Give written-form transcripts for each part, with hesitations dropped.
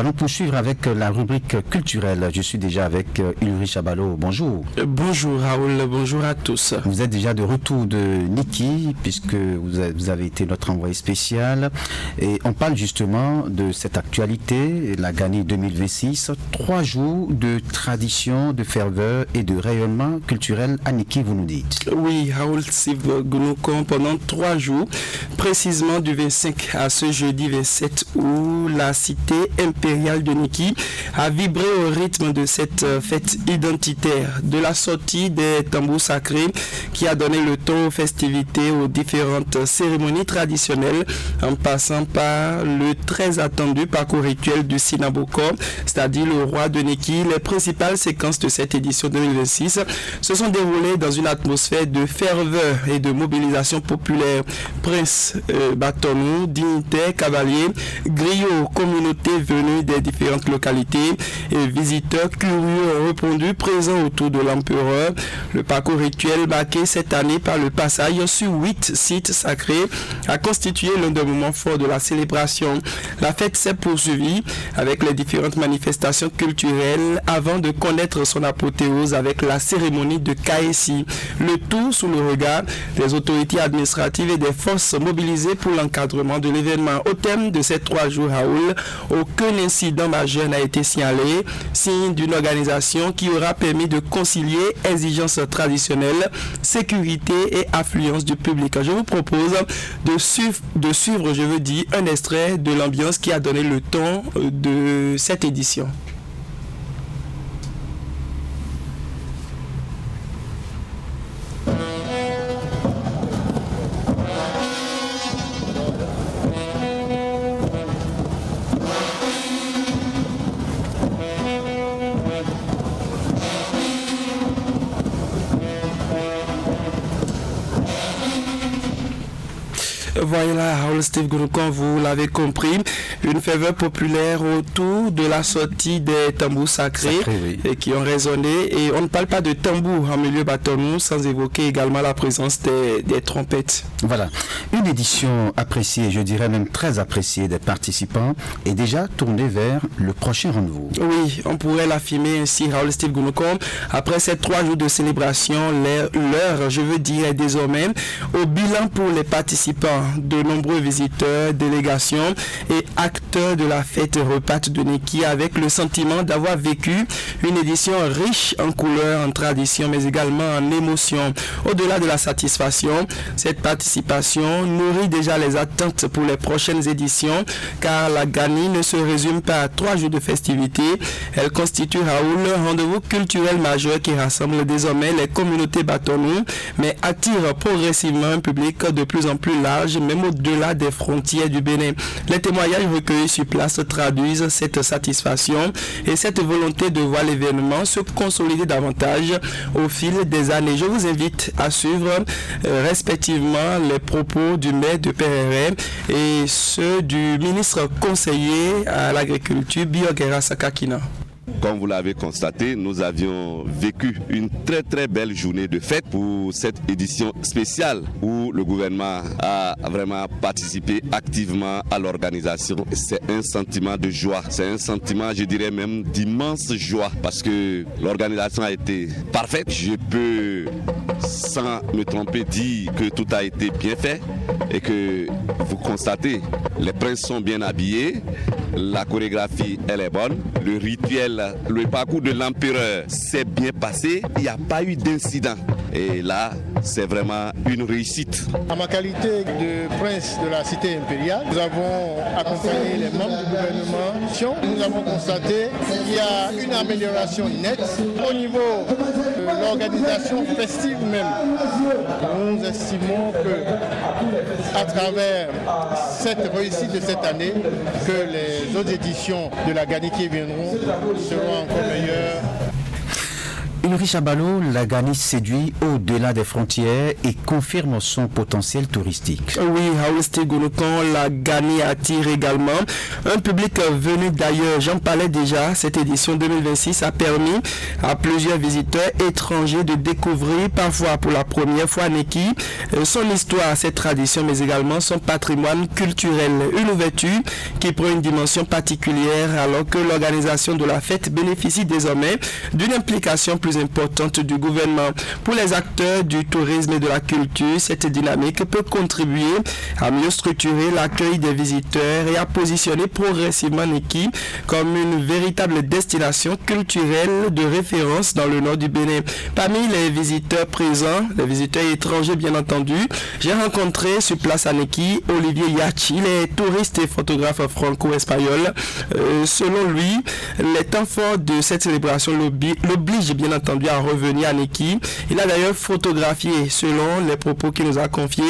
allons poursuivre avec la rubrique culturelle. Je suis déjà avec Ulrich Abalo. Bonjour. Bonjour Raoul, bonjour à tous. Vous êtes déjà de retour de Niki puisque vous avez été notre envoyé spécial et on parle justement de cette actualité, la Gani 2026, 3 jours de tradition, de ferveur et de rayonnement culturel à Niki, vous nous dites. Oui, Raoul Steve Gounouko, pendant 3 jours, précisément du 25 à ce jeudi 27 août, la cité impériale de Niki a vibré au rythme de cette fête identitaire, de la sortie des tambours sacrés qui a donné le ton aux festivités, aux différentes cérémonies traditionnelles, en passant par le très attendu parcours rituel du Sinaboko, c'est-à-dire le roi de Niki. Les principales séquences de cette édition 2026 se sont déroulées dans une atmosphère de ferveur et de mobilisation populaire. Prince Batonou, dignitaires, cavaliers, griots, communautés venues des différentes localités et visiteurs curieux ont répondu présents autour de l'empereur. Le parcours rituel marqué cette année par le passage sur 8 sites sacrés a constitué l'un des moments forts de la célébration. La fête s'est poursuivie avec les différentes manifestations culturelles avant de connaître son apothéose avec la cérémonie de Kaesi. Le tout sous le regard des autorités administratives et des forces mobilisées pour l'encadrement de l'événement. Au thème de ces 3 jours, Raoul, aucun incident majeur n'a été signalé, signe d'une organisation qui aura permis de concilier exigences traditionnelles, sécurité et affluence du public. Je vous propose de suivre, un extrait de l'ambiance qui a donné le ton de cette édition. Voilà, Raoul Steve Gounouko, vous l'avez compris, une ferveur populaire autour de la sortie des tambours sacrés oui. Et qui ont résonné. Et on ne parle pas de tambour en milieu bâtonnou sans évoquer également la présence des trompettes. Voilà, une édition appréciée, je dirais même très appréciée des participants est déjà tournée vers le prochain rendez-vous. Oui, on pourrait l'affirmer ainsi, Raoul Steve Gounouko. Après ces 3 jours de célébration, l'heure, est désormais au bilan pour les participants. De nombreux visiteurs, délégations et acteurs de la fête repartent de Niki avec le sentiment d'avoir vécu une édition riche en couleurs, en traditions, mais également en émotions. Au-delà de la satisfaction, cette participation nourrit déjà les attentes pour les prochaines éditions, car la Gani ne se résume pas à 3 jours de festivités. Elle constitue, Raoul, un rendez-vous culturel majeur qui rassemble désormais les communautés bâtonnou, mais attire progressivement un public de plus en plus large, même au-delà des frontières du Bénin. Les témoignages recueillis sur place traduisent cette satisfaction et cette volonté de voir l'événement se consolider davantage au fil des années. Je vous invite à suivre respectivement les propos du maire de Perere et ceux du ministre conseiller à l'agriculture, Biogera Sakakina. Comme vous l'avez constaté, nous avions vécu une très très belle journée de fête pour cette édition spéciale où le gouvernement a vraiment participé activement à l'organisation. C'est un sentiment de joie, c'est un sentiment, je dirais même, d'immense joie parce que l'organisation a été parfaite. Je peux, sans me tromper, dire que tout a été bien fait et que vous constatez, les princes sont bien habillés, la chorégraphie elle est bonne, le rituel, le parcours de l'empereur s'est bien passé, il n'y a pas eu d'incident. Et là, c'est vraiment une réussite. En ma qualité de prince de la cité impériale, nous avons accompagné les membres du gouvernement. Nous avons constaté qu'il y a une amélioration nette au niveau de l'organisation festive même. Nous estimons que à travers cette réussite de cette année, que les autres éditions de la Gani qui viendront seront encore meilleures. Ulrich Abalo, la Gani séduit au-delà des frontières et confirme son potentiel touristique. Oui, Raoul Gonokan, la Gani attire également un public venu d'ailleurs. J'en parlais déjà, cette édition 2026 a permis à plusieurs visiteurs étrangers de découvrir parfois pour la première fois Neki, son histoire, ses traditions, mais également son patrimoine culturel. Une ouverture qui prend une dimension particulière alors que l'organisation de la fête bénéficie désormais d'une implication plus importante du gouvernement. Pour les acteurs du tourisme et de la culture, cette dynamique peut contribuer à mieux structurer l'accueil des visiteurs et à positionner progressivement Neki comme une véritable destination culturelle de référence dans le nord du Bénin. Parmi les visiteurs présents, les visiteurs étrangers bien entendu, j'ai rencontré sur place à Neki Olivier Yachi, il est touriste et photographe franco-espagnol. Selon lui, les temps forts de cette célébration l'obligent bien entendu à revenir à Neki. Il a d'ailleurs photographié, selon les propos qu'il nous a confiés,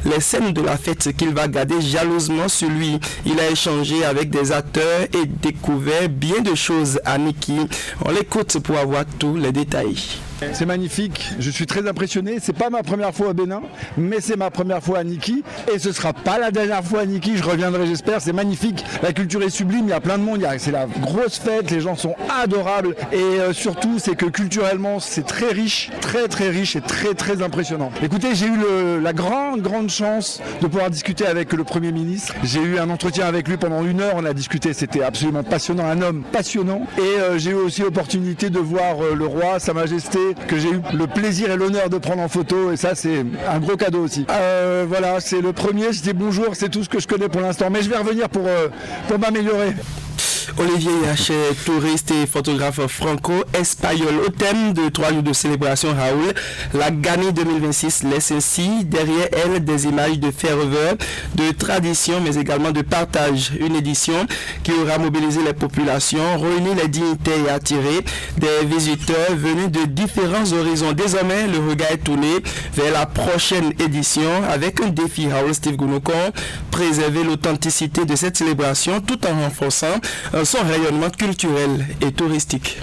les scènes de la fête qu'il va garder jalousement sur lui. Il a échangé avec des acteurs et découvert bien de choses à Neki. On l'écoute pour avoir tous les détails. C'est magnifique, je suis très impressionné. C'est pas ma première fois au Bénin, mais c'est ma première fois à Niki. Et ce sera pas la dernière fois à Niki, je reviendrai j'espère. C'est magnifique, la culture est sublime, il y a plein de monde, c'est la grosse fête, les gens sont adorables. Et surtout, c'est que culturellement, c'est très riche et très très impressionnant. Écoutez, j'ai eu la grande chance de pouvoir discuter avec le Premier ministre. J'ai eu un entretien avec lui pendant 1 heure, on a discuté, c'était absolument passionnant, un homme passionnant. Et j'ai eu aussi l'opportunité de voir le roi, Sa Majesté, que j'ai eu le plaisir et l'honneur de prendre en photo, et ça c'est un gros cadeau aussi. Voilà, c'est le premier, je dis bonjour, c'est tout ce que je connais pour l'instant, mais je vais revenir pour m'améliorer. Olivier Yaché, touriste et photographe franco-espagnol. Au thème de 3 jours de célébration, Raoul, la Gani 2026 laisse ainsi derrière elle des images de ferveur, de tradition, mais également de partage. Une édition qui aura mobilisé les populations, réuni les dignitaires et attiré des visiteurs venus de différents horizons. Désormais, le regard est tourné vers la prochaine édition avec un défi, Raoul Gonokan, préserver l'authenticité de cette célébration tout en renforçant son rayonnement culturel et touristique.